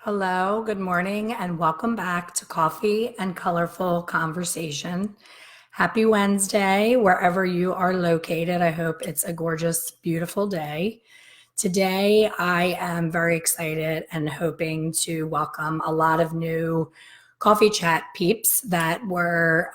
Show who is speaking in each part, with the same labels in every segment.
Speaker 1: Hello, good morning, and welcome back to Coffee and Colorful Conversation. Happy Wednesday, wherever you are located. I hope it's a gorgeous, beautiful day. Today, I am very excited and hoping to welcome a lot of new coffee chat peeps that were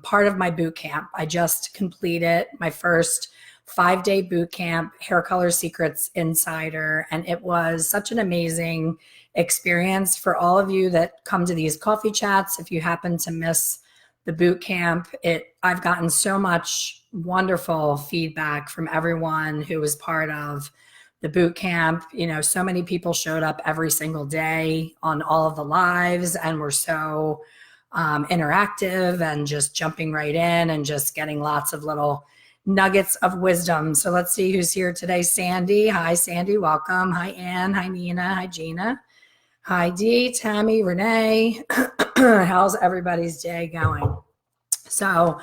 Speaker 1: part of my boot camp. I just completed my first 5-day boot camp, Hair Color Secrets Insider, and it was such an amazing experience for all of you that come to these coffee chats. If you happen to miss the boot camp, I've gotten so much wonderful feedback from everyone who was part of the boot camp. So many people showed up every single day on all of the lives and were so interactive and just jumping right in and just getting lots of little nuggets of wisdom. So let's see who's here today. Sandy. Hi, Sandy. Welcome. Hi, Ann. Hi, Nina. Hi, Gina. Hi, Dee, Tammy, Renee. How's everybody's day going? So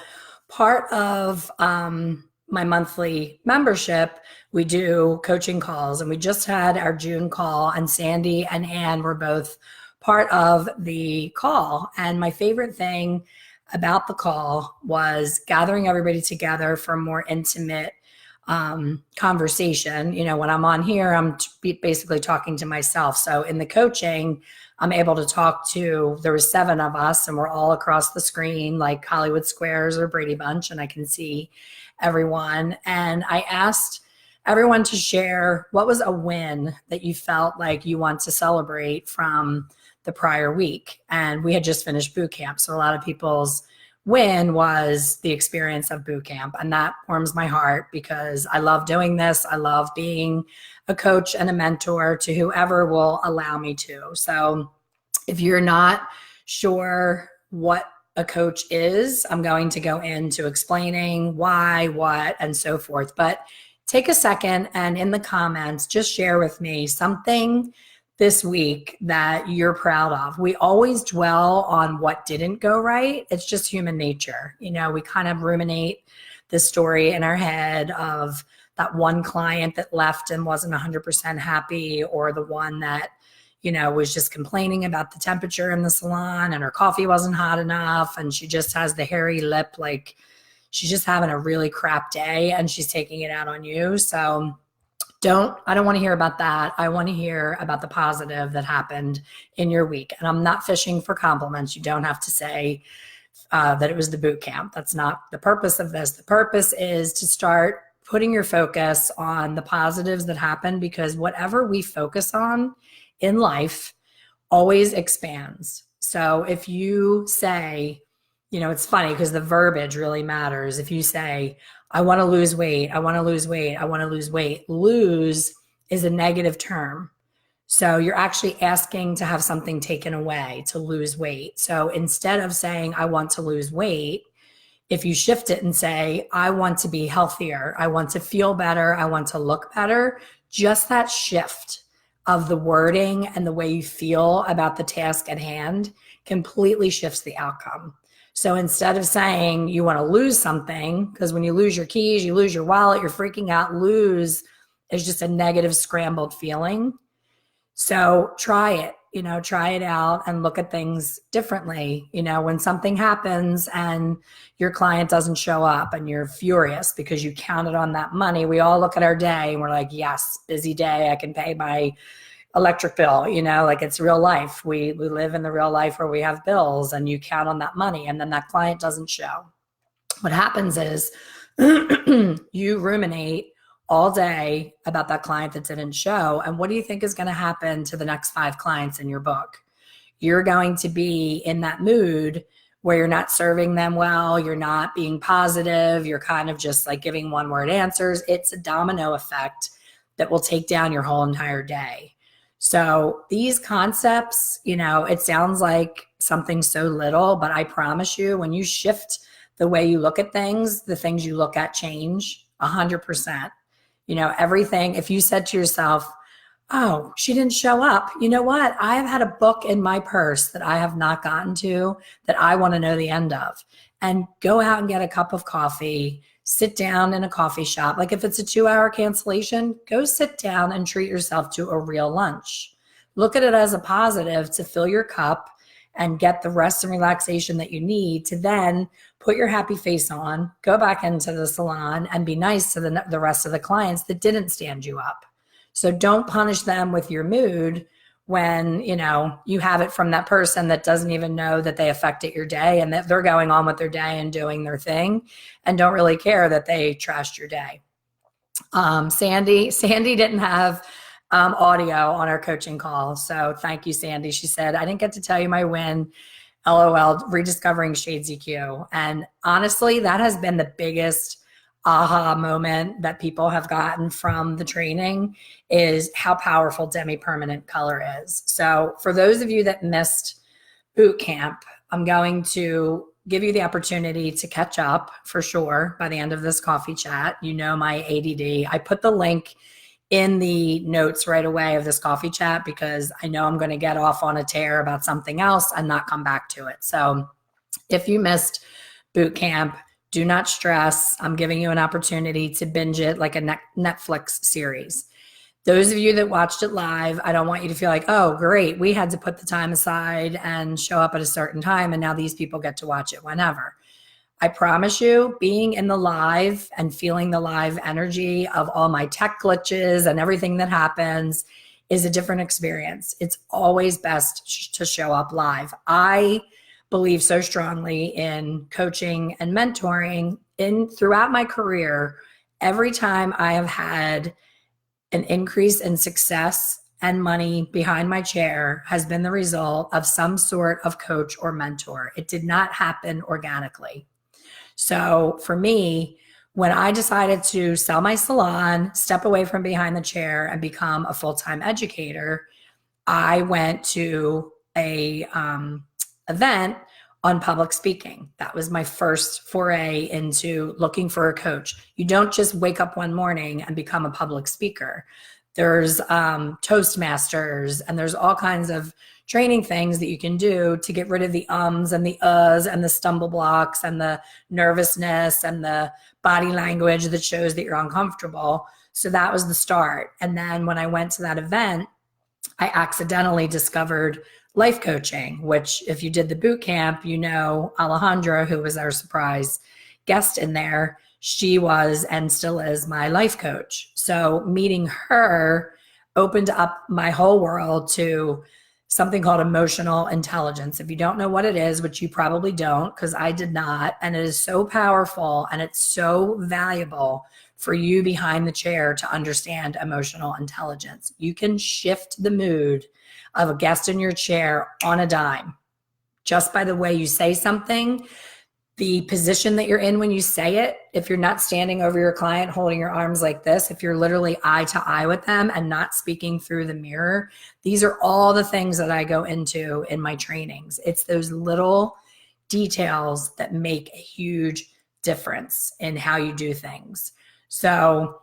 Speaker 1: part of my monthly membership, we do coaching calls, and we just had our June call, and Sandy and Ann were both part of the call. And my favorite thing about the call was gathering everybody together for a more intimate conversation. When I'm on here, I'm basically talking to myself. So in the coaching, I'm able to talk to, there was 7 of us and we're all across the screen like Hollywood Squares or Brady Bunch, and I can see everyone. And I asked everyone to share what was a win that you felt like you want to celebrate from the prior week. And we had just finished boot camp. So a lot of people's win was the experience of boot camp. And that warms my heart because I love doing this. I love being a coach and a mentor to whoever will allow me to. So if you're not sure what a coach is, I'm going to go into explaining why, what, and so forth. But take a second and in the comments, just share with me something this week that you're proud of. We always dwell on what didn't go right. It's just human nature. We kind of ruminate the story in our head of that one client that left and wasn't 100% happy, or the one that, was just complaining about the temperature in the salon and her coffee wasn't hot enough. And she just has the hairy lip, like she's just having a really crap day and she's taking it out on you. So I don't want to hear about that. I want to hear about the positive that happened in your week. And I'm not fishing for compliments. You don't have to say that it was the boot camp. That's not the purpose of this. The purpose is to start putting your focus on the positives that happen, because whatever we focus on in life always expands. So if you say, it's funny because the verbiage really matters. If you say, I want to lose weight, I want to lose weight, I want to lose weight. Lose is a negative term. So you're actually asking to have something taken away to lose weight. So instead of saying, I want to lose weight, if you shift it and say, I want to be healthier, I want to feel better, I want to look better, just that shift of the wording and the way you feel about the task at hand completely shifts the outcome. So instead of saying you want to lose something, because when you lose your keys, you lose your wallet, you're freaking out, lose is just a negative scrambled feeling. So try it, try it out and look at things differently. When something happens and your client doesn't show up and you're furious because you counted on that money, we all look at our day and we're like, yes, busy day, I can pay my electric bill, like it's real life. We live in the real life where we have bills and you count on that money and then that client doesn't show. What happens is you ruminate all day about that client that didn't show. And what do you think is going to happen to the next 5 clients in your book? You're going to be in that mood where you're not serving them well. You're not being positive. You're kind of just like giving one-word answers. It's a domino effect that will take down your whole entire day. So these concepts, it sounds like something so little, but I promise you, when you shift the way you look at things, the things you look at change 100%. Everything, if you said to yourself, oh, she didn't show up. You know what? I have had a book in my purse that I have not gotten to that I want to know the end of. And go out and get a cup of coffee, sit down in a coffee shop. Like if it's a 2-hour cancellation, go sit down and treat yourself to a real lunch. look at it as a positive to fill your cup and get the rest and relaxation that you need to then put your happy face on, go back into the salon and be nice to the rest of the clients that didn't stand you up. So don't punish them with your mood when, you know, you have it from that person that doesn't even know that they affected your day and that they're going on with their day and doing their thing and don't really care that they trashed your day. Sandy didn't have audio on our coaching call. So thank you, Sandy. She said, I didn't get to tell you my win. LOL, rediscovering Shades EQ. And honestly, that has been the biggest aha moment that people have gotten from the training is how powerful demi-permanent color is. So for those of you that missed boot camp, I'm going to give you the opportunity to catch up for sure by the end of this coffee chat. You know my ADD. I put the link in the notes right away of this coffee chat because I know I'm going to get off on a tear about something else and not come back to it. So if you missed boot camp, do not stress. I'm giving you an opportunity to binge it like a Netflix series. Those of you that watched it live, I don't want you to feel like, oh, great, we had to put the time aside and show up at a certain time, and now these people get to watch it whenever. I promise you, being in the live and feeling the live energy of all my tech glitches and everything that happens is a different experience. It's always best to show up live. I believe so strongly in coaching and mentoring. Throughout my career, every time I have had an increase in success and money behind my chair has been the result of some sort of coach or mentor. It did not happen organically. So for me, when I decided to sell my salon, step away from behind the chair and become a full-time educator, I went to a event on public speaking. That was my first foray into looking for a coach. You don't just wake up one morning and become a public speaker. There's Toastmasters, and there's all kinds of training things that you can do to get rid of the ums and the uhs and the stumble blocks and the nervousness and the body language that shows that you're uncomfortable. So that was the start. And then when I went to that event, I accidentally discovered life coaching, which if you did the boot camp, you know, Alejandra, who was our surprise guest in there, she was and still is my life coach. So meeting her opened up my whole world to something called emotional intelligence. If you don't know what it is, which you probably don't, because I did not, and it is so powerful and it's so valuable for you behind the chair to understand emotional intelligence. You can shift the mood of a guest in your chair on a dime just by the way you say something, the position that you're in when you say it. If you're not standing over your client holding your arms like this, if you're literally eye to eye with them and not speaking through the mirror, these are all the things that I go into in my trainings. It's those little details that make a huge difference in how you do things. So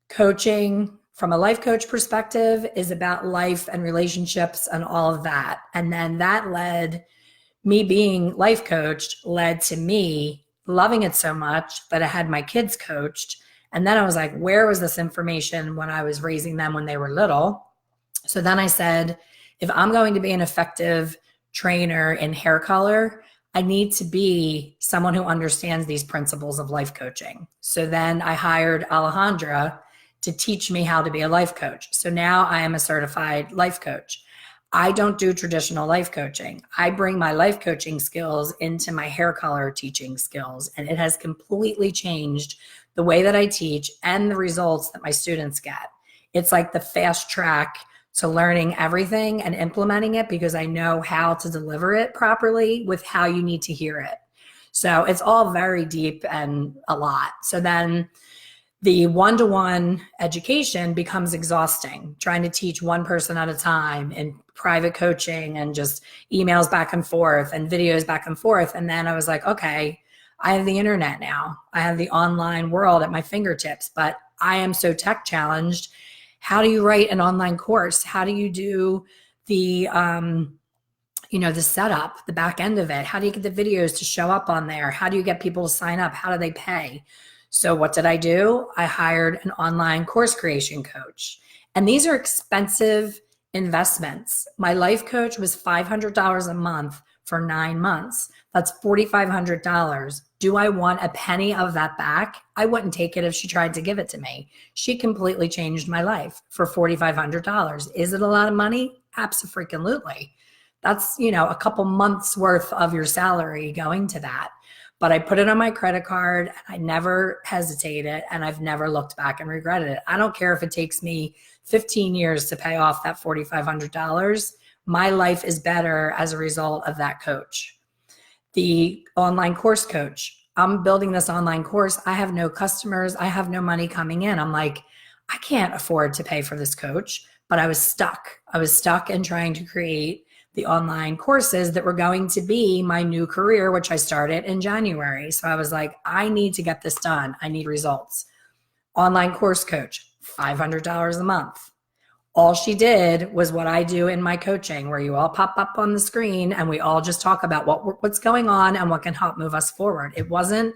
Speaker 1: coaching from a life coach perspective is about life and relationships and all of that. And then that led me being life coached led to me loving it so much that I had my kids coached. And then I was like, where was this information when I was raising them when they were little? So then I said, if I'm going to be an effective trainer in hair color, I need to be someone who understands these principles of life coaching. So then I hired Alejandra to teach me how to be a life coach. So now I am a certified life coach. I don't do traditional life coaching. I bring my life coaching skills into my hair color teaching skills, and it has completely changed the way that I teach and the results that my students get. It's like the fast track to learning everything and implementing it because I know how to deliver it properly with how you need to hear it. So it's all very deep and a lot. So then the one-to-one education becomes exhausting, trying to teach one person at a time in private coaching and just emails back and forth and videos back and forth. And then I was like, okay, I have the internet now. I have the online world at my fingertips, but I am so tech challenged. How do you write an online course? How do you do the, the setup, the back end of it? How do you get the videos to show up on there? How do you get people to sign up? How do they pay? So what did I do? I hired an online course creation coach. And these are expensive investments. My life coach was $500 a month for 9 months. That's $4,500. Do I want a penny of that back? I wouldn't take it if she tried to give it to me. She completely changed my life for $4,500. Is it a lot of money? Absolutely. That's, a couple months worth of your salary going to that. But I put it on my credit card and I never hesitated, and I've never looked back and regretted it. I don't care if it takes me 15 years to pay off that $4,500. My life is better as a result of that coach. The online course coach. I'm building this online course. I have no customers. I have no money coming in. I'm like, I can't afford to pay for this coach, but I was stuck. I was stuck in trying to create the online courses that were going to be my new career, which I started in January. So I was like, I need to get this done. I need results. Online course coach, $500 a month. All she did was what I do in my coaching, where you all pop up on the screen and we all just talk about what's going on and what can help move us forward. It wasn't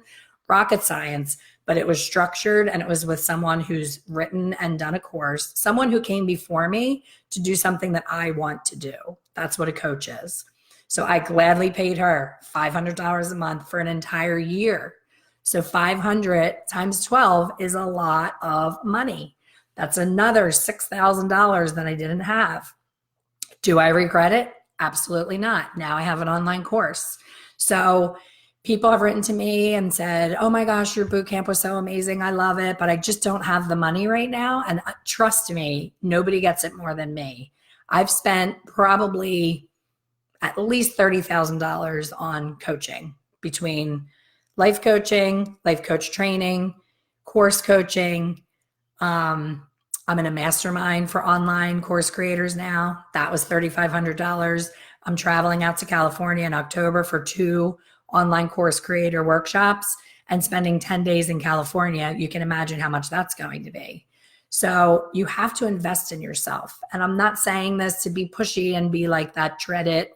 Speaker 1: rocket science, but it was structured, and it was with someone who's written and done a course, someone who came before me to do something that I want to do. That's what a coach is. So I gladly paid her $500 a month for an entire year. So 500 times 12 is a lot of money. That's another $6,000 that I didn't have. Do I regret it? Absolutely not. Now I have an online course. So people have written to me and said, oh my gosh, your boot camp was so amazing. I love it, but I just don't have the money right now. And trust me, nobody gets it more than me. I've spent probably at least $30,000 on coaching, between life coach training, course coaching. I'm in a mastermind for online course creators now. That was $3,500. I'm traveling out to California in October for 2 online course creator workshops and spending 10 days in California. You can imagine how much that's going to be. So you have to invest in yourself. And I'm not saying this to be pushy and be like that dreaded,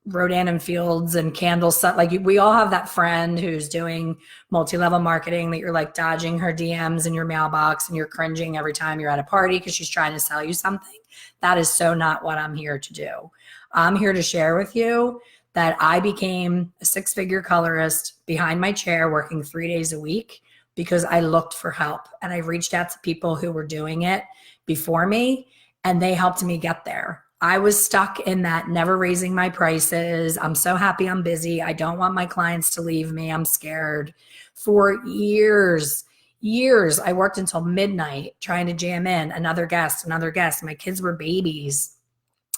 Speaker 1: Rodan and Fields and Candles. Like, we all have that friend who's doing multi-level marketing that you're like dodging her DMs in your mailbox and you're cringing every time you're at a party because she's trying to sell you something. That is so not what I'm here to do. I'm here to share with you that I became a 6-figure colorist behind my chair working 3 days a week because I looked for help, and I reached out to people who were doing it before me, and they helped me get there. I was stuck in that never raising my prices. I'm so happy I'm busy. I don't want my clients to leave me. I'm scared. For years, I worked until midnight trying to jam in another guest. My kids were babies,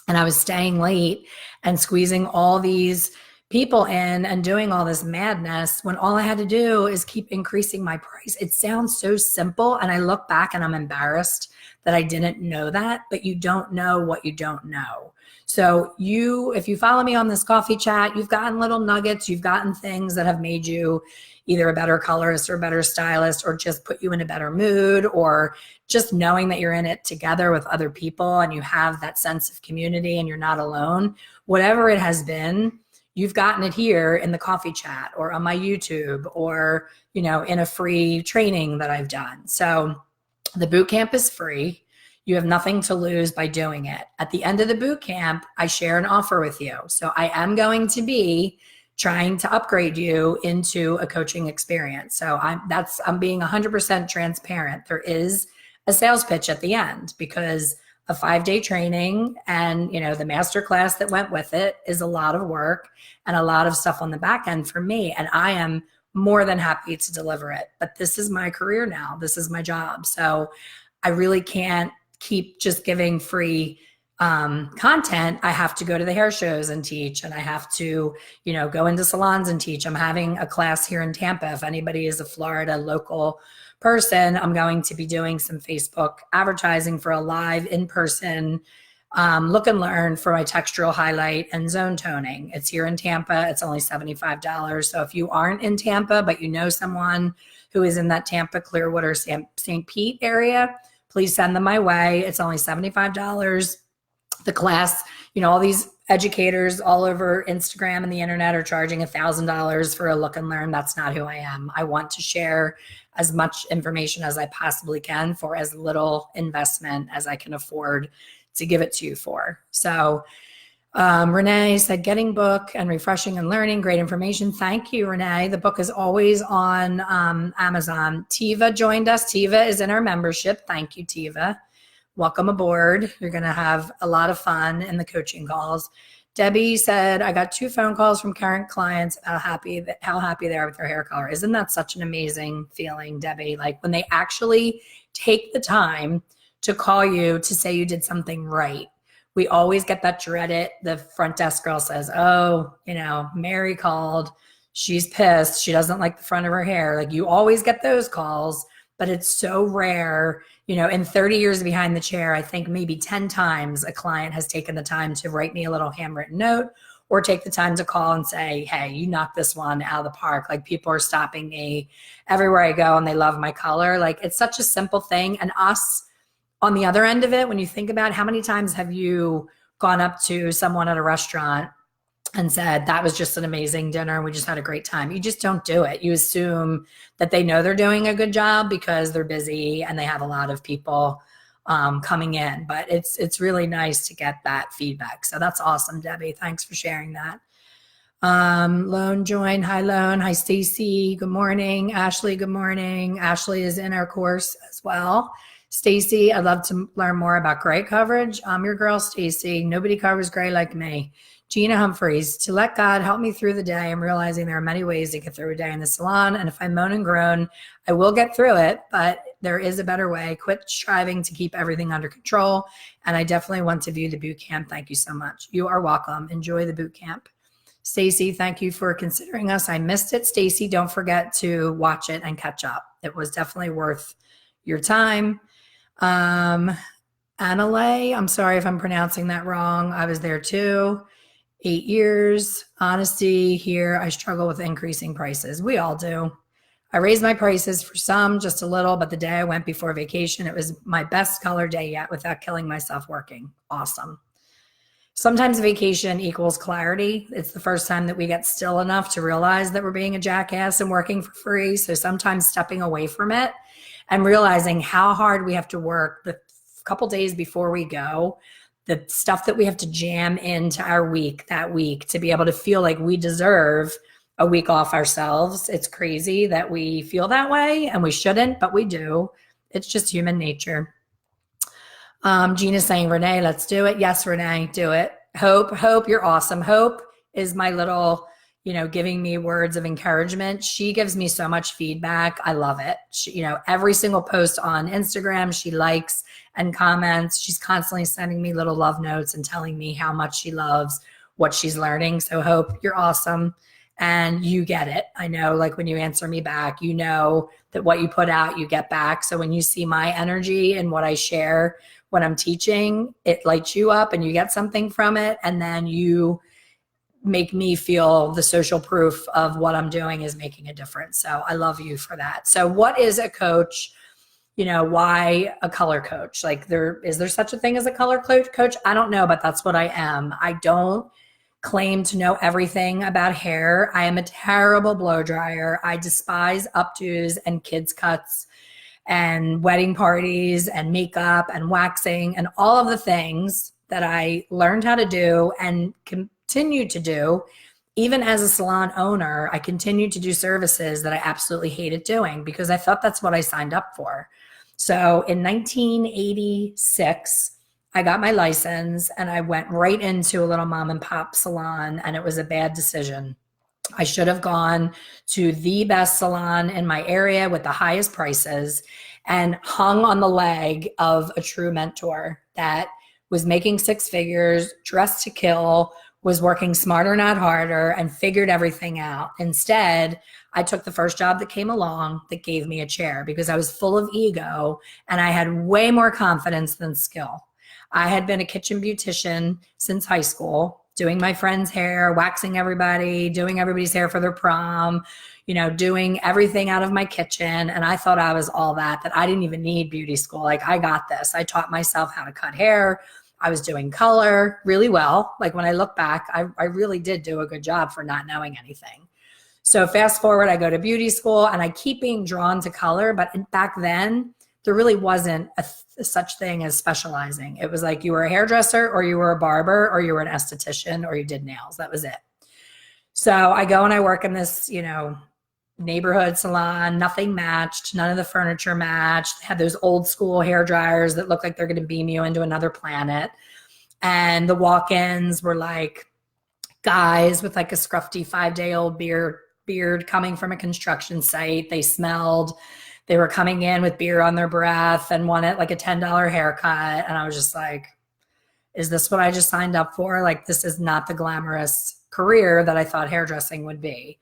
Speaker 1: and I was staying late and squeezing all these people in and doing all this madness when all I had to do is keep increasing my price. It sounds so simple, and I look back and I'm embarrassed that I didn't know that, but you don't know what you don't know. So if you follow me on this coffee chat, you've gotten little nuggets, you've gotten things that have made you either a better colorist or a better stylist, or just put you in a better mood, or just knowing that you're in it together with other people and you have that sense of community and you're not alone. Whatever it has been, you've gotten it here in the coffee chat or on my YouTube or, in a free training that I've done. So the boot camp is free. You have nothing to lose by doing it. At the end of the boot camp, I share an offer with you. So I am going to be trying to upgrade you into a coaching experience. So I'm being 100% transparent. There is a sales pitch at the end, because a 5-day training and, the master class that went with it is a lot of work and a lot of stuff on the back end for me. And I am more than happy to deliver it. But this is my career now. This is my job. So I really can't keep just giving free content. I have to go to the hair shows and teach, and I have to, go into salons and teach. I'm having a class here in Tampa. If anybody is a Florida local person, I'm going to be doing some Facebook advertising for a live in-person look and learn for my textural highlight and zone toning. It's here in Tampa. It's only $75. So if you aren't in Tampa, but you know someone who is in that Tampa, Clearwater, St. Pete area, please send them my way. It's only $75. The class, all these educators all over Instagram and the internet are charging $1,000 for a look and learn. That's not who I am. I want to share as much information as I possibly can for as little investment as I can afford to give it to you for. So Renee said, getting book and refreshing and learning, great information. Thank you, Renee. The book is always on Amazon. Tiva joined us. Tiva is in our membership. Thank you, Tiva. Welcome aboard. You're going to have a lot of fun in the coaching calls. Debbie said, I got 2 phone calls from current clients about how happy they are with their hair color. Isn't that such an amazing feeling, Debbie? Like when they actually take the time to call you to say you did something right. We always get that dreaded, the front desk girl says, oh, Mary called. She's pissed. She doesn't like the front of her hair. Like you always get those calls, but it's so rare. In 30 years behind the chair, I think maybe 10 times a client has taken the time to write me a little handwritten note or take the time to call and say, hey, you knocked this one out of the park. Like people are stopping me everywhere I go and they love my color. Like it's such a simple thing. And us on the other end of it, when you think about how many times have you gone up to someone at a restaurant and said, that was just an amazing dinner and we just had a great time. You just don't do it. You assume that they know they're doing a good job because they're busy and they have a lot of people coming in. But it's really nice to get that feedback. So that's awesome, Debbie. Thanks for sharing that. Lone joined. Hi, Lone. Hi, Stacy. Good morning. Ashley, good morning. Ashley is in our course as well. Stacy, I'd love to learn more about gray coverage. I'm your girl, Stacy. Nobody covers gray like me. Gina Humphreys, to let God help me through the day. I'm realizing there are many ways to get through a day in the salon. And if I moan and groan, I will get through it, but there is a better way. Quit striving to keep everything under control. And I definitely want to view the boot camp. Thank you so much. You are welcome. Enjoy the boot camp. Stacy, thank you for considering us. I missed it. Stacy, don't forget to watch it and catch up. It was definitely worth your time. Annalay, I'm sorry if I'm pronouncing that wrong. I was there too. 8 years. Honesty here. I struggle with increasing prices. We all do. I raised my prices for some, just a little, but the day I went before vacation, it was my best color day yet without killing myself working. Awesome. Sometimes vacation equals clarity. It's the first time that we get still enough to realize that we're being a jackass and working for free. So sometimes stepping away from it and realizing how hard we have to work the couple days before we go, the stuff that we have to jam into our week that week to be able to feel like we deserve a week off ourselves. It's crazy that we feel that way and we shouldn't, but we do. It's just human nature. Gina's saying, Renee, let's do it. Yes, Renee, do it. Hope, you're awesome. Hope is my little, giving me words of encouragement. She gives me so much feedback. I love it. She, every single post on Instagram, she likes and comments. She's constantly sending me little love notes and telling me how much she loves what she's learning. So Hope, you're awesome. And you get it. I know, like when you answer me back, you know that what you put out, you get back. So when you see my energy and what I share when I'm teaching, it lights you up and you get something from it. And then you make me feel the social proof of what I'm doing is making a difference. So I love you for that. So what is a coach? Why a color coach? Like is there such a thing as a color coach? I don't know, but that's what I am. I don't claim to know everything about hair. I am a terrible blow dryer. I despise updos and kids cuts and wedding parties and makeup and waxing and all of the things that I learned how to do and continue to do. Even as a salon owner, I continued to do services that I absolutely hated doing because I thought that's what I signed up for. So in 1986, I got my license and I went right into a little mom and pop salon, and it was a bad decision. I should have gone to the best salon in my area with the highest prices and hung on the leg of a true mentor that was making 6 figures, dressed to kill, was working smarter, not harder, and figured everything out. Instead, I took the first job that came along that gave me a chair because I was full of ego and I had way more confidence than skill. I had been a kitchen beautician since high school, doing my friend's hair, waxing everybody, doing everybody's hair for their prom, doing everything out of my kitchen. And I thought I was all that I didn't even need beauty school. Like I got this. I taught myself how to cut hair. I was doing color really well. Like when I look back, I really did do a good job for not knowing anything. So fast forward, I go to beauty school and I keep being drawn to color. But back then, there really wasn't such thing as specializing. It was like you were a hairdresser or you were a barber or you were an esthetician or you did nails. That was it. So I go and I work in this, neighborhood salon. Nothing matched. None of the furniture matched. They had those old school hair dryers that look like they're going to beam you into another planet. And the walk-ins were like guys with like a scruffy 5-day-old beard coming from a construction site. They smelled. They were coming in with beer on their breath and wanted like a $10 haircut. And I was just like, is this what I just signed up for? Like, this is not the glamorous career that I thought hairdressing would be.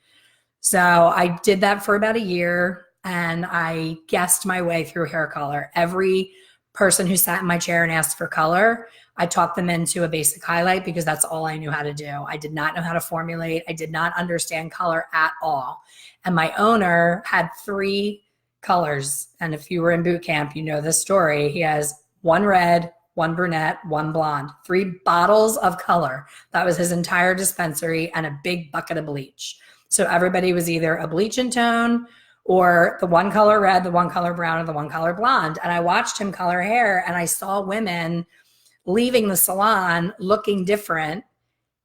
Speaker 1: So I did that for about a year and I guessed my way through hair color. Every person who sat in my chair and asked for color, I talked them into a basic highlight because that's all I knew how to do. I did not know how to formulate. I did not understand color at all. And my owner had 3 colors. And if you were in boot camp, you know this story. He has 1 red, 1 brunette, 1 blonde, 3 bottles of color. That was his entire dispensary and a big bucket of bleach. So everybody was either a bleach and tone or the 1 color red, the 1 color brown, or the 1 color blonde. And I watched him color hair and I saw women leaving the salon looking different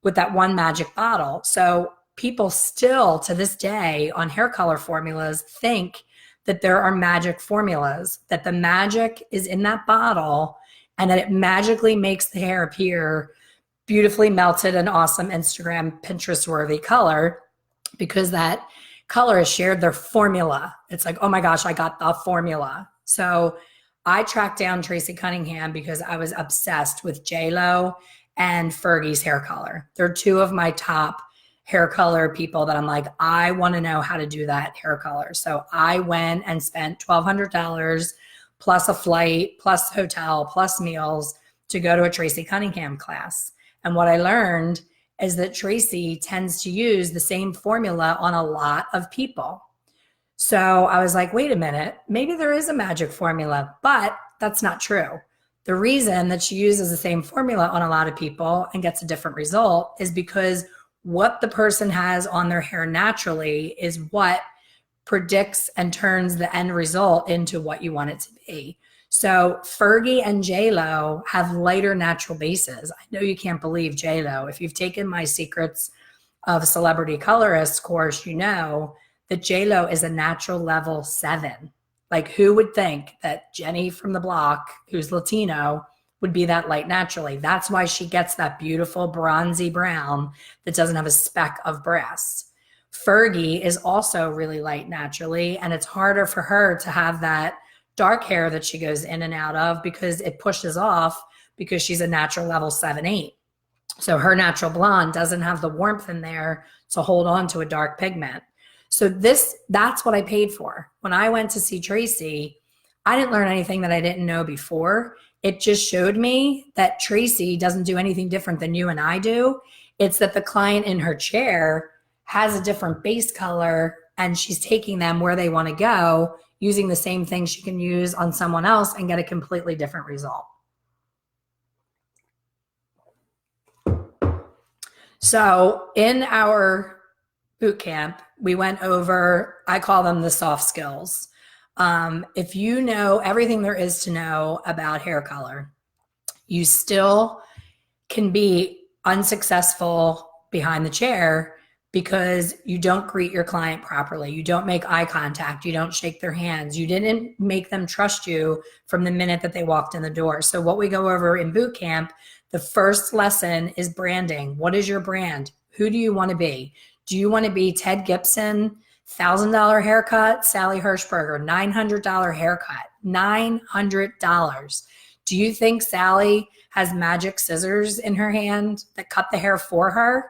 Speaker 1: with that 1 magic bottle. So people still to this day on hair color formulas think that there are magic formulas, that the magic is in that bottle and that it magically makes the hair appear beautifully melted and awesome Instagram, Pinterest worthy color, because that colorist shared their formula. It's like, oh my gosh, I got the formula. So I tracked down Tracy Cunningham because I was obsessed with J-Lo and Fergie's hair color. They're 2 of my top hair color people that I'm like, I want to know how to do that hair color. So I went and spent $1,200 plus a flight, plus hotel, plus meals to go to a Tracy Cunningham class. And what I learned is that Tracy tends to use the same formula on a lot of people. So I was like, wait a minute, maybe there is a magic formula, but that's not true. The reason that she uses the same formula on a lot of people and gets a different result is because what the person has on their hair naturally is what predicts and turns the end result into what you want it to be. So Fergie and J-Lo have lighter natural bases. I know you can't believe J-Lo. If you've taken my Secrets of Celebrity Colorists course, you know that J-Lo is a natural level 7. Like, who would think that Jenny from the block, who's Latino, would be that light naturally? That's why she gets that beautiful bronzy brown that doesn't have a speck of brass. Fergie is also really light naturally, and it's harder for her to have that dark hair that she goes in and out of because it pushes off because she's a natural level 7-8. So her natural blonde doesn't have the warmth in there to hold on to a dark pigment. So that's what I paid for. When I went to see Tracy, I didn't learn anything that I didn't know before. It just showed me that Tracy doesn't do anything different than you and I do. It's that the client in her chair has a different base color and she's taking them where they want to go using the same thing she can use on someone else and get a completely different result. So in our boot camp, we went over, I call them the soft skills. If you know everything there is to know about hair color, you still can be unsuccessful behind the chair because you don't greet your client properly. You don't make eye contact. You don't shake their hands. You didn't make them trust you from the minute that they walked in the door. So what we go over in boot camp, the first lesson is branding. What is your brand? Who do you want to be? Do you want to be Ted Gibson, $1,000 haircut, Sally Hirschberger, $900 haircut, $900? Do you think Sally has magic scissors in her hand that cut the hair for her?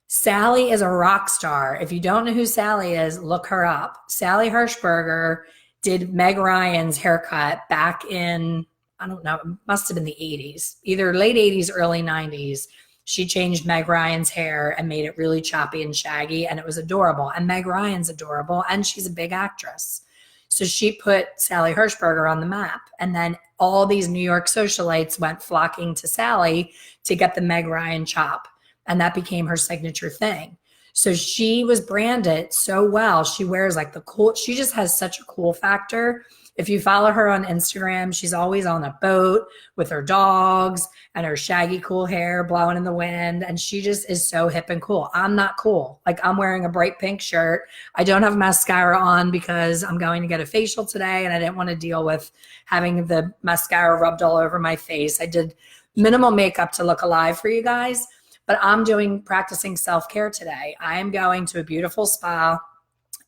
Speaker 1: Sally is a rock star. If you don't know who Sally is, look her up. Sally Hirschberger did Meg Ryan's haircut back in, I don't know, it must have been the 80s, either late 80s, early 90s. She changed Meg Ryan's hair and made it really choppy and shaggy, and it was adorable. And Meg Ryan's adorable, and she's a big actress. So she put Sally Hirschberger on the map. And then all these New York socialites went flocking to Sally to get the Meg Ryan chop. And that became her signature thing. So she was branded so well. She wears like the cool, she just has such a cool factor. If you follow her on Instagram, she's always on a boat with her dogs and her shaggy cool hair blowing in the wind. And she just is so hip and cool. I'm not cool. Like, I'm wearing a bright pink shirt. I don't have mascara on because I'm going to get a facial today and I didn't want to deal with having the mascara rubbed all over my face. I did minimal makeup to look alive for you guys, but I'm practicing self-care today. I am going to a beautiful spa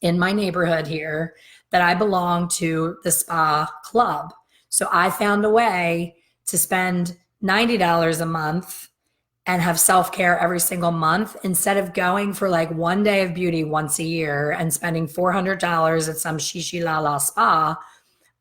Speaker 1: in my neighborhood here that I belong to the spa club. So I found a way to spend $90 a month and have self-care every single month instead of going for like one day of beauty once a year and spending $400 at some shishi la la spa.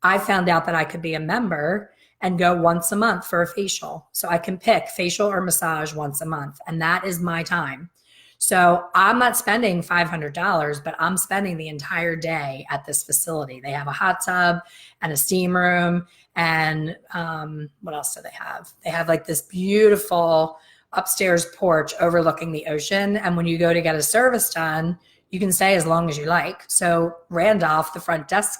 Speaker 1: I found out that I could be a member and go once a month for a facial. So I can pick facial or massage once a month, and that is my time. So I'm not spending $500, but I'm spending the entire day at this facility. They have a hot tub and a steam room. And what else do they have? They have like this beautiful upstairs porch overlooking the ocean. And when you go to get a service done, you can stay as long as you like. So Randolph, the front desk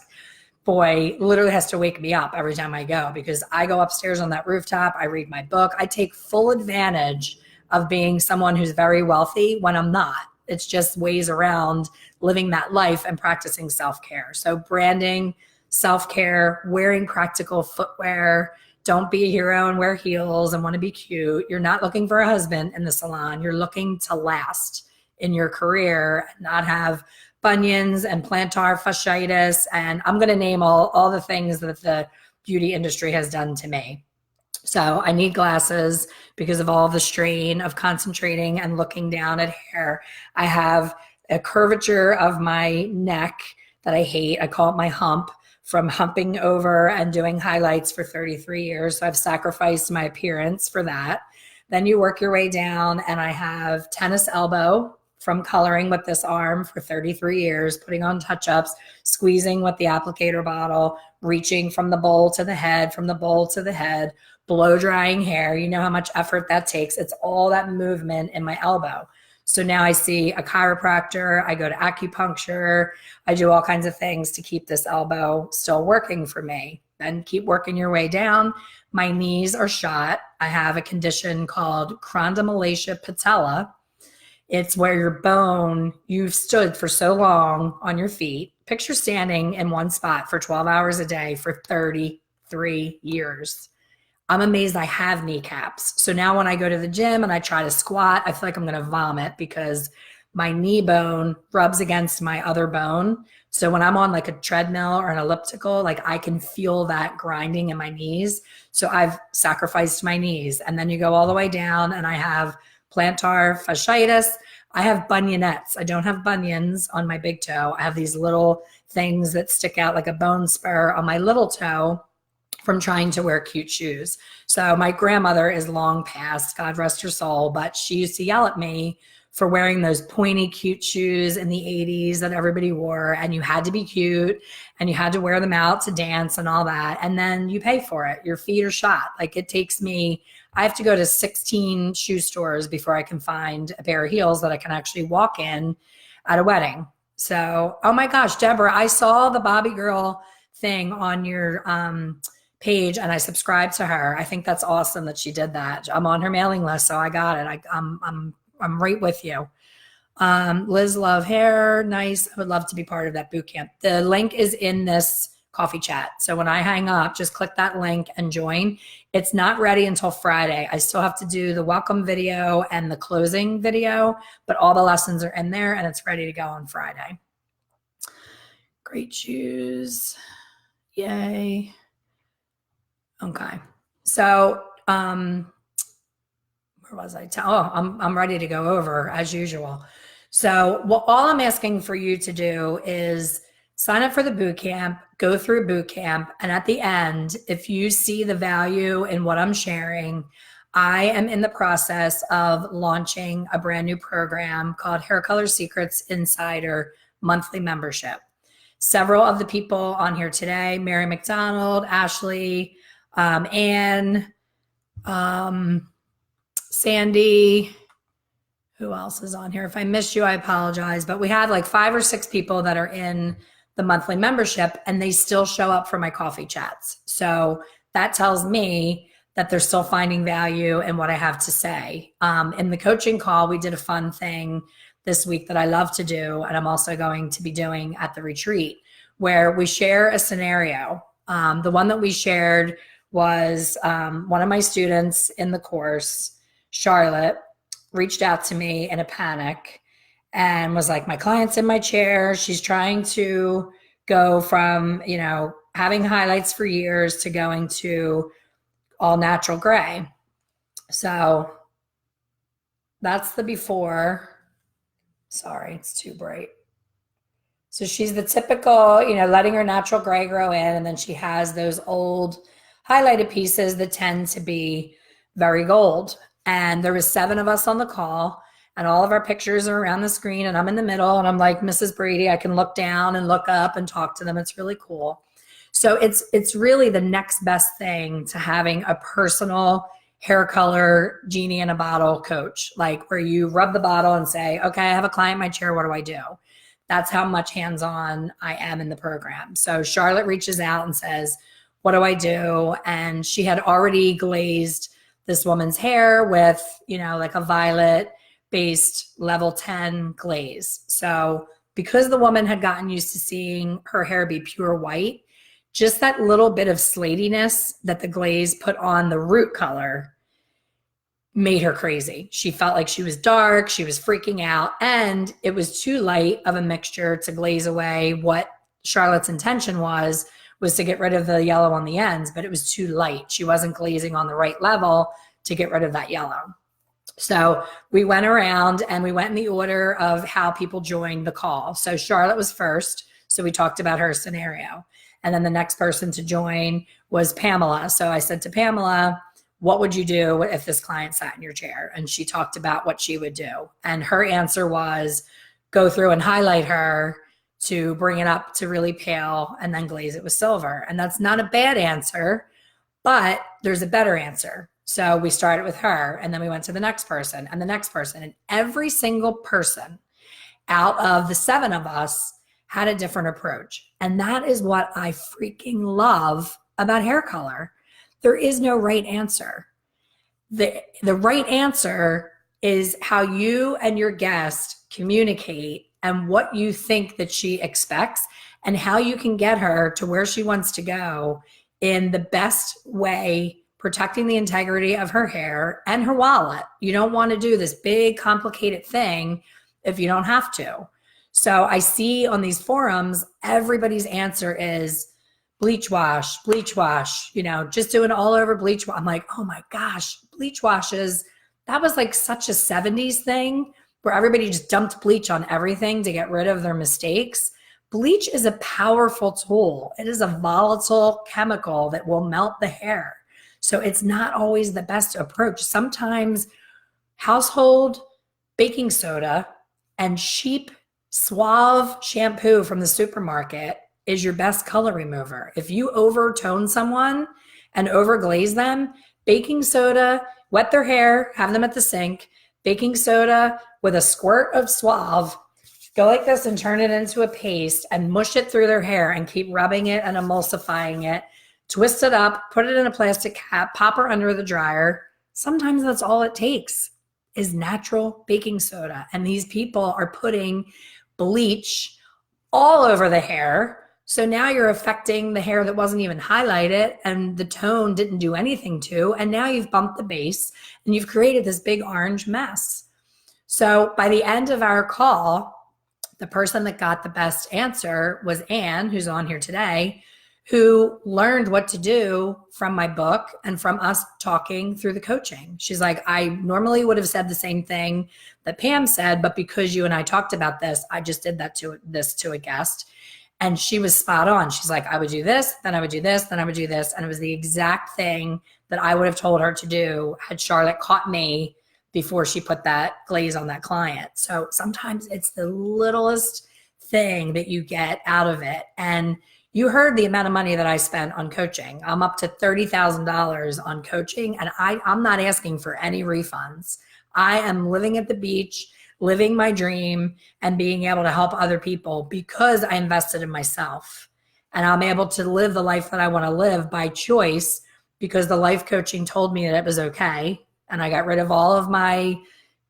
Speaker 1: boy, literally has to wake me up every time I go because I go upstairs on that rooftop. I read my book. I take full advantage of being someone who's very wealthy when I'm not. It's just ways around living that life and practicing self-care. So branding, self-care, wearing practical footwear. Don't be a hero and wear heels and want to be cute. You're not looking for a husband in the salon. You're looking to last in your career and not have bunions and plantar fasciitis. And I'm going to name all the things that the beauty industry has done to me. So I need glasses because of all the strain of concentrating and looking down at hair. I have a curvature of my neck that I hate. I call it my hump from humping over and doing highlights for 33 years. So I've sacrificed my appearance for that. Then you work your way down, and I have tennis elbow from coloring with this arm for 33 years, putting on touch-ups, squeezing with the applicator bottle, reaching from the bowl to the head, from the bowl to the head, blow drying hair. You know how much effort that takes. It's all that movement in my elbow. So now I see a chiropractor, I go to acupuncture, I do all kinds of things to keep this elbow still working for me. Then keep working your way down. My knees are shot. I have a condition called chondromalacia patella. It's where your bone, you've stood for so long on your feet. Picture standing in one spot for 12 hours a day for 33 years. I'm amazed I have kneecaps. So now when I go to the gym and I try to squat, I feel like I'm going to vomit because my knee bone rubs against my other bone. So when I'm on like a treadmill or an elliptical, like I can feel that grinding in my knees. So I've sacrificed my knees. And then you go all the way down and I have plantar fasciitis. I have bunionettes. I don't have bunions on my big toe. I have these little things that stick out like a bone spur on my little toe from trying to wear cute shoes. So my grandmother is long past, God rest her soul, but she used to yell at me for wearing those pointy cute shoes in the 80s that everybody wore, and you had to be cute and you had to wear them out to dance and all that. And then you pay for it. Your feet are shot. Like it takes me, I have to go to 16 shoe stores before I can find a pair of heels that I can actually walk in at a wedding. So, oh my gosh, Deborah, I saw the Bobby Girl thing on your page and I subscribed to her. I think that's awesome that she did that. I'm on her mailing list, so I got it. I'm right with you. Liz Love Hair, nice. I would love to be part of that boot camp. The link is in this coffee chat. So when I hang up, just click that link and join. It's not ready until Friday. I still have to do the welcome video and the closing video, but all the lessons are in there and it's ready to go on Friday. Great shoes. Yay. Okay. So, where was I? I'm ready to go over as usual. So all I'm asking for you to do is sign up for the boot camp, go through boot camp. And at the end, if you see the value in what I'm sharing, I am in the process of launching a brand new program called Hair Color Secrets Insider Monthly Membership. Several of the people on here today, Mary McDonald, Ashley, Anne, Sandy, who else is on here? If I missed you, I apologize. But we have like 5 or 6 people that are in the monthly membership, and they still show up for my coffee chats. So that tells me that they're still finding value in what I have to say. In the coaching call, we did a fun thing this week that I love to do, and I'm also going to be doing at the retreat, where we share a scenario. The one that we shared was one of my students in the course, Charlotte, reached out to me in a panic and was like, my client's in my chair. She's trying to go from, having highlights for years to going to all natural gray. So that's the before. Sorry, it's too bright. So she's the typical, letting her natural gray grow in, and then she has those old highlighted pieces that tend to be very gold. And there was 7 of us on the call, and all of our pictures are around the screen, and I'm in the middle, and I'm like, Mrs. Brady, I can look down and look up and talk to them. It's really cool. So it's really the next best thing to having a personal hair color genie in a bottle coach, like where you rub the bottle and say, okay, I have a client in my chair. What do I do? That's how much hands-on I am in the program. So Charlotte reaches out and says, what do I do? And she had already glazed this woman's hair with, like a violet based level 10 glaze. So because the woman had gotten used to seeing her hair be pure white, just that little bit of slatiness that the glaze put on the root color made her crazy. She felt like she was dark, she was freaking out, and it was too light of a mixture to glaze away what Charlotte's intention was to get rid of the yellow on the ends, but it was too light. She wasn't glazing on the right level to get rid of that yellow. So we went around and we went in the order of how people joined the call. So Charlotte was first, so we talked about her scenario. And then the next person to join was Pamela. So I said to Pamela, what would you do if this client sat in your chair? And she talked about what she would do. And her answer was go through and highlight her to bring it up to really pale and then glaze it with silver. And that's not a bad answer, but there's a better answer. So we started with her, and then we went to the next person and the next person. And every single person out of the 7 of us had a different approach. And that is what I freaking love about hair color. There is no right answer. The right answer is how you and your guest communicate and what you think that she expects and how you can get her to where she wants to go in the best way, protecting the integrity of her hair and her wallet. You don't want to do this big, complicated thing if you don't have to. So I see on these forums, everybody's answer is bleach wash, just doing all over bleach wash. I'm like, oh my gosh, bleach washes. That was like such a 70s thing where everybody just dumped bleach on everything to get rid of their mistakes. Bleach is a powerful tool. It is a volatile chemical that will melt the hair. So it's not always the best approach. Sometimes household baking soda and cheap Suave shampoo from the supermarket is your best color remover. If you overtone someone and overglaze them, baking soda, wet their hair, have them at the sink, baking soda with a squirt of Suave, go like this and turn it into a paste and mush it through their hair and keep rubbing it and emulsifying it, twist it up, put it in a plastic cap, pop her under the dryer. Sometimes that's all it takes is natural baking soda. And these people are putting bleach all over the hair. So now you're affecting the hair that wasn't even highlighted and the tone didn't do anything to, and now you've bumped the base and you've created this big orange mess. So by the end of our call, the person that got the best answer was Anne, who's on here today, who learned what to do from my book and from us talking through the coaching. She's like, I normally would have said the same thing that Pam said, but because you and I talked about this, I just did that to a guest. And she was spot on. She's like, I would do this, then I would do this, then I would do this. And it was the exact thing that I would have told her to do had Charlotte caught me before she put that glaze on that client. So sometimes it's the littlest thing that you get out of it. And you heard the amount of money that I spent on coaching. I'm up to $30,000 on coaching, and I'm not asking for any refunds. I am living at the beach. living my dream and being able to help other people because I invested in myself. And I'm able to live the life that I want to live by choice because the life coaching told me that it was okay. And I got rid of all of my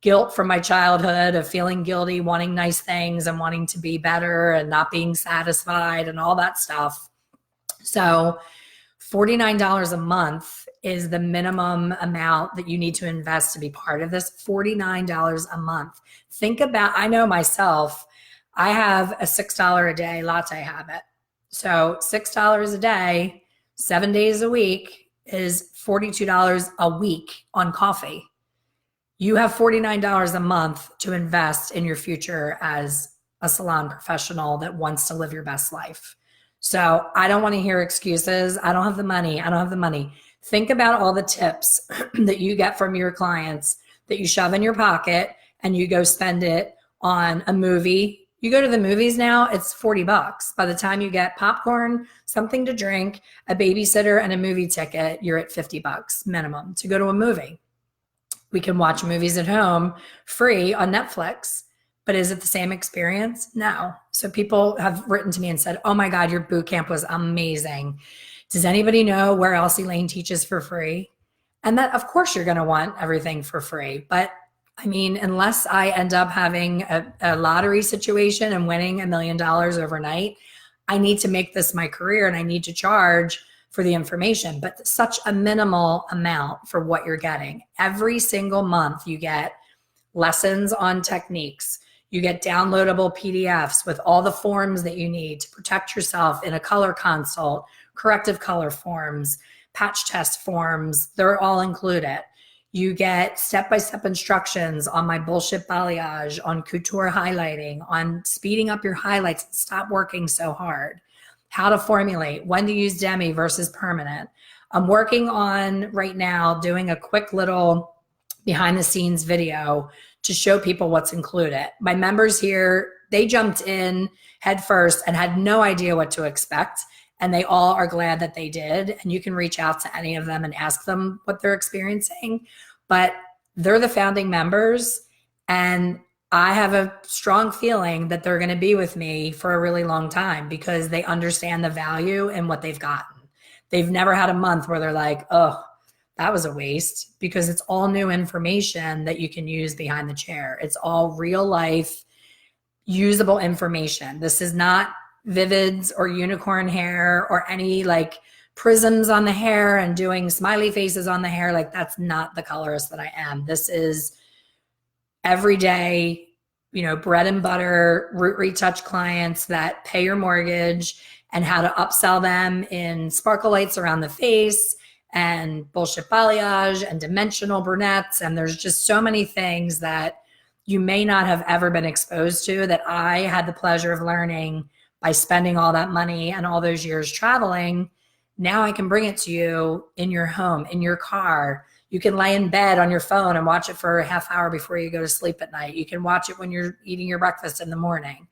Speaker 1: guilt from my childhood of feeling guilty, wanting nice things and wanting to be better and not being satisfied and all that stuff. So $49 a month is the minimum amount that you need to invest to be part of this. $49 a month. Think about, I know myself, I have a $6 a day latte habit. So $6 a day, 7 days a week is $42 a week on coffee. You have $49 a month to invest in your future as a salon professional that wants to live your best life. So I don't want to hear excuses. I don't have the money. I don't have the money. Think about all the tips that you get from your clients that you shove in your pocket and you go spend it on a movie. You go to the movies now, it's $40. By the time you get popcorn, something to drink, a babysitter, and a movie ticket, you're at $50 minimum to go to a movie. We can watch movies at home free on Netflix. But is it the same experience? No. So people have written to me and said, oh my God, your boot camp was amazing. Does anybody know where else Elaine teaches for free? And that, of course, you're going to want everything for free. But I mean, unless I end up having a lottery situation and winning $1 million overnight, I need to make this my career and I need to charge for the information, but such a minimal amount for what you're getting. Every single month you get lessons on techniques. You get downloadable PDFs with all the forms that you need to protect yourself in a color consult, corrective color forms, patch test forms, they're all included. You get step-by-step instructions on my bullshit balayage, on couture highlighting, on speeding up your highlights and stop working so hard, how to formulate, when to use demi versus permanent. I'm working on right now doing a quick little behind the scenes video to show people what's included. My members here, they jumped in head first and had no idea what to expect. And they all are glad that they did. And you can reach out to any of them and ask them what they're experiencing. But they're the founding members. And I have a strong feeling that they're going to be with me for a really long time because they understand the value in what they've gotten. They've never had a month where they're like, oh, that was a waste, because it's all new information that you can use behind the chair. It's all real life, usable information. This is not Vivids or unicorn hair or any like prisms on the hair and doing smiley faces on the hair. Like, that's not the colorist that I am. This is everyday, bread and butter, root retouch clients that pay your mortgage and how to upsell them in sparkle lights around the face and bullshit balayage and dimensional brunettes. And there's just so many things that you may not have ever been exposed to that I had the pleasure of learning by spending all that money and all those years traveling. Now I can bring it to you in your home, in your car. You can lay in bed on your phone and watch it for a half hour before you go to sleep at night. You can watch it when you're eating your breakfast in the morning.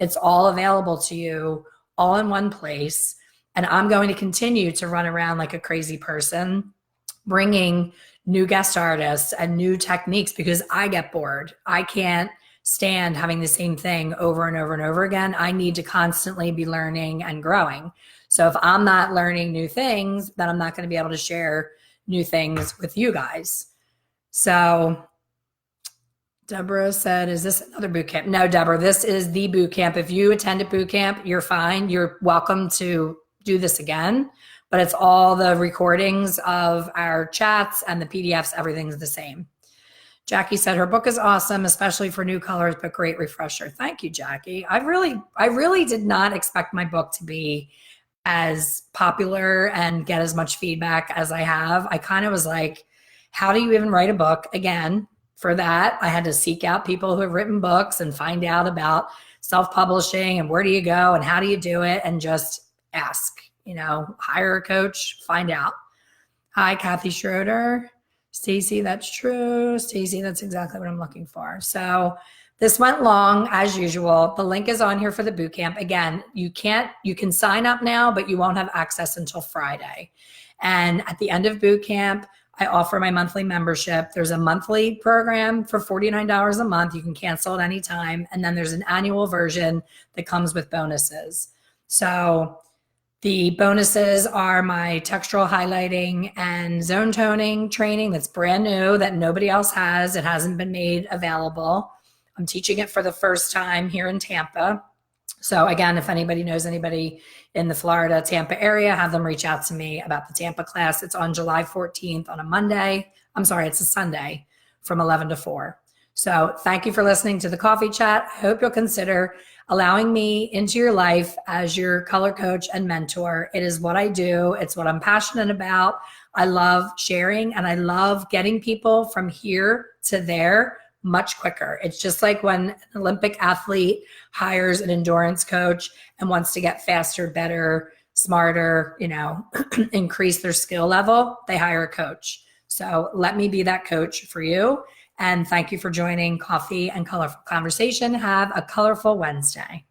Speaker 1: It's all available to you all in one place. And I'm going to continue to run around like a crazy person, bringing new guest artists and new techniques because I get bored. I can't stand having the same thing over and over and over again. I need to constantly be learning and growing. So if I'm not learning new things, then I'm not going to be able to share new things with you guys. So Deborah said, is this another boot camp? No, Deborah, this is the boot camp. If you attended boot camp, you're fine. You're welcome to do this again, but it's all the recordings of our chats and the PDFs, everything's the same. Jackie said her book is awesome, especially for new colors, but great refresher. Thank you, Jackie. I really did not expect my book to be as popular and get as much feedback as I have. I kind of was like, how do you even write a book? Again, for that, I had to seek out people who have written books and find out about self-publishing and where do you go and how do you do it, and just ask, hire a coach, find out. Hi, Kathy Schroeder. Stacy, that's true. Stacy, that's exactly what I'm looking for. So this went long as usual. The link is on here for the boot camp. Again, you can sign up now, but you won't have access until Friday. And at the end of boot camp, I offer my monthly membership. There's a monthly program for $49 a month. You can cancel at any time. And then there's an annual version that comes with bonuses. So the bonuses are my textural highlighting and zone toning training that's brand new that nobody else has. It hasn't been made available. I'm teaching it for the first time here in Tampa. So again, if anybody knows anybody in the Florida, Tampa area, have them reach out to me about the Tampa class. It's on July 14th on a Monday. I'm sorry, it's a Sunday from 11 to 4. So thank you for listening to the coffee chat. I hope you'll consider allowing me into your life as your color coach and mentor. It is what I do. It's what I'm passionate about. I love sharing and I love getting people from here to there much quicker. It's just like when an Olympic athlete hires an endurance coach and wants to get faster, better, smarter, increase their skill level, they hire a coach. So let me be that coach for you. And thank you for joining Coffee and Colorful Conversation. Have a colorful Wednesday.